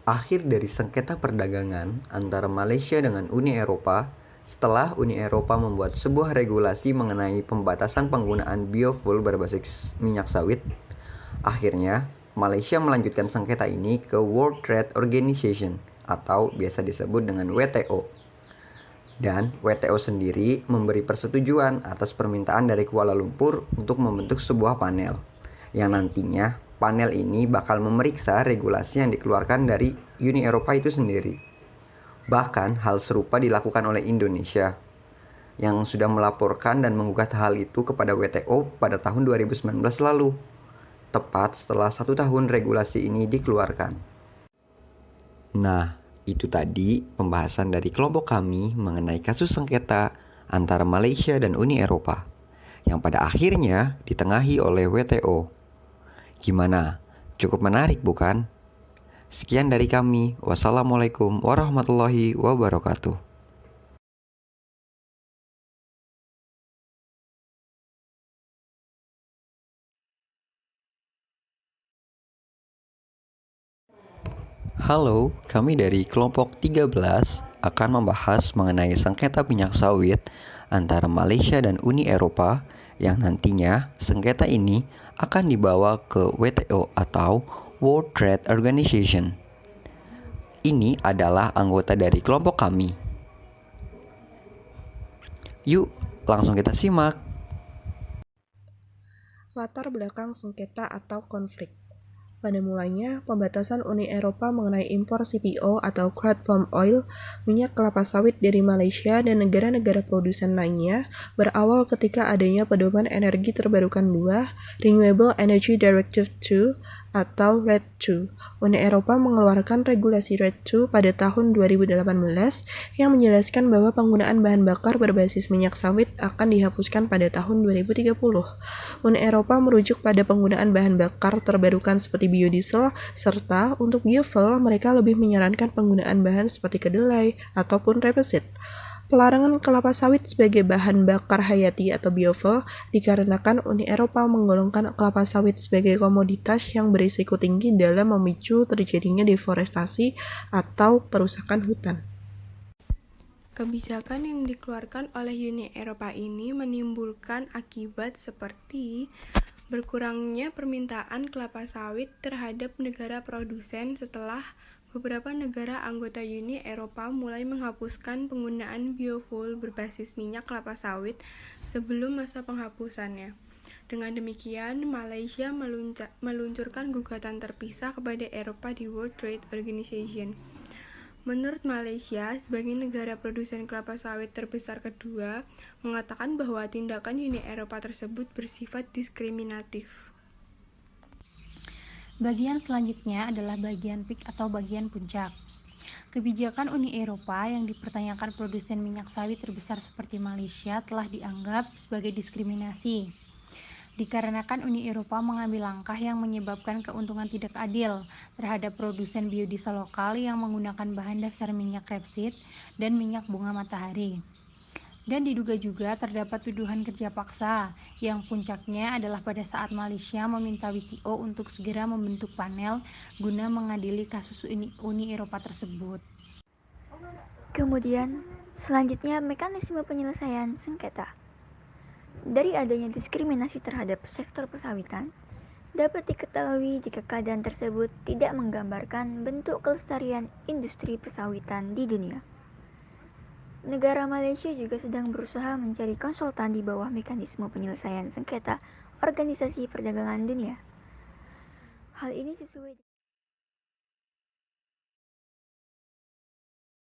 akhir dari sengketa perdagangan antara Malaysia dengan Uni Eropa setelah Uni Eropa membuat sebuah regulasi mengenai pembatasan penggunaan biofuel berbasis minyak sawit. Akhirnya, Malaysia melanjutkan sengketa ini ke World Trade Organization atau biasa disebut dengan WTO. Dan WTO sendiri memberi persetujuan atas permintaan dari Kuala Lumpur untuk membentuk sebuah panel, yang nantinya panel ini bakal memeriksa regulasi yang dikeluarkan dari Uni Eropa itu sendiri. Bahkan hal serupa dilakukan oleh Indonesia, yang sudah melaporkan dan menggugat hal itu kepada WTO pada tahun 2019 lalu, tepat setelah 1 tahun regulasi ini dikeluarkan. Nah, itu tadi pembahasan dari kelompok kami mengenai kasus sengketa antara Malaysia dan Uni Eropa, yang pada akhirnya ditengahi oleh WTO. Gimana? Cukup menarik bukan? Sekian dari kami. Wassalamualaikum warahmatullahi wabarakatuh. Halo, kami dari kelompok 13 akan membahas mengenai sengketa minyak sawit antara Malaysia dan Uni Eropa yang nantinya sengketa ini akan dibawa ke WTO atau World Trade Organization. Ini adalah anggota dari kelompok kami. Yuk, langsung kita simak. Latar belakang sengketa atau konflik. Pada mulanya, pembatasan Uni Eropa mengenai impor CPO atau crude palm oil, minyak kelapa sawit dari Malaysia dan negara-negara produsen lainnya, berawal ketika adanya Pedoman Energi Terbarukan II, Renewable Energy Directive II, atau RED II. Uni Eropa mengeluarkan regulasi RED II pada tahun 2018 yang menjelaskan bahwa penggunaan bahan bakar berbasis minyak sawit akan dihapuskan pada tahun 2030. Uni Eropa merujuk pada penggunaan bahan bakar terbarukan seperti biodiesel, serta untuk biofuel mereka lebih menyarankan penggunaan bahan seperti kedelai ataupun rapeseed. Pelarangan kelapa sawit sebagai bahan bakar hayati atau biofuel dikarenakan Uni Eropa menggolongkan kelapa sawit sebagai komoditas yang berisiko tinggi dalam memicu terjadinya deforestasi atau perusakan hutan. Kebijakan yang dikeluarkan oleh Uni Eropa ini menimbulkan akibat seperti berkurangnya permintaan kelapa sawit terhadap negara produsen setelah beberapa negara anggota Uni Eropa mulai menghapuskan penggunaan biofuel berbasis minyak kelapa sawit sebelum masa penghapusannya. Dengan demikian, Malaysia meluncurkan gugatan terpisah kepada Eropa di World Trade Organization. Menurut Malaysia, sebagai negara produsen kelapa sawit terbesar kedua, mengatakan bahwa tindakan Uni Eropa tersebut bersifat diskriminatif. Bagian selanjutnya adalah bagian peak atau bagian puncak. Kebijakan Uni Eropa yang dipertanyakan produsen minyak sawit terbesar seperti Malaysia telah dianggap sebagai diskriminasi. Dikarenakan Uni Eropa mengambil langkah yang menyebabkan keuntungan tidak adil terhadap produsen biodiesel lokal yang menggunakan bahan dasar minyak rapeseed dan minyak bunga matahari. Dan diduga juga terdapat tuduhan kerja paksa, yang puncaknya adalah pada saat Malaysia meminta WTO untuk segera membentuk panel guna mengadili kasus Uni Eropa tersebut. Kemudian, selanjutnya mekanisme penyelesaian sengketa. Dari adanya diskriminasi terhadap sektor persawitan, dapat diketahui jika keadaan tersebut tidak menggambarkan bentuk kelestarian industri persawitan di dunia. Negara Malaysia juga sedang berusaha mencari konsultan di bawah mekanisme penyelesaian sengketa Organisasi Perdagangan Dunia. Hal ini sesuai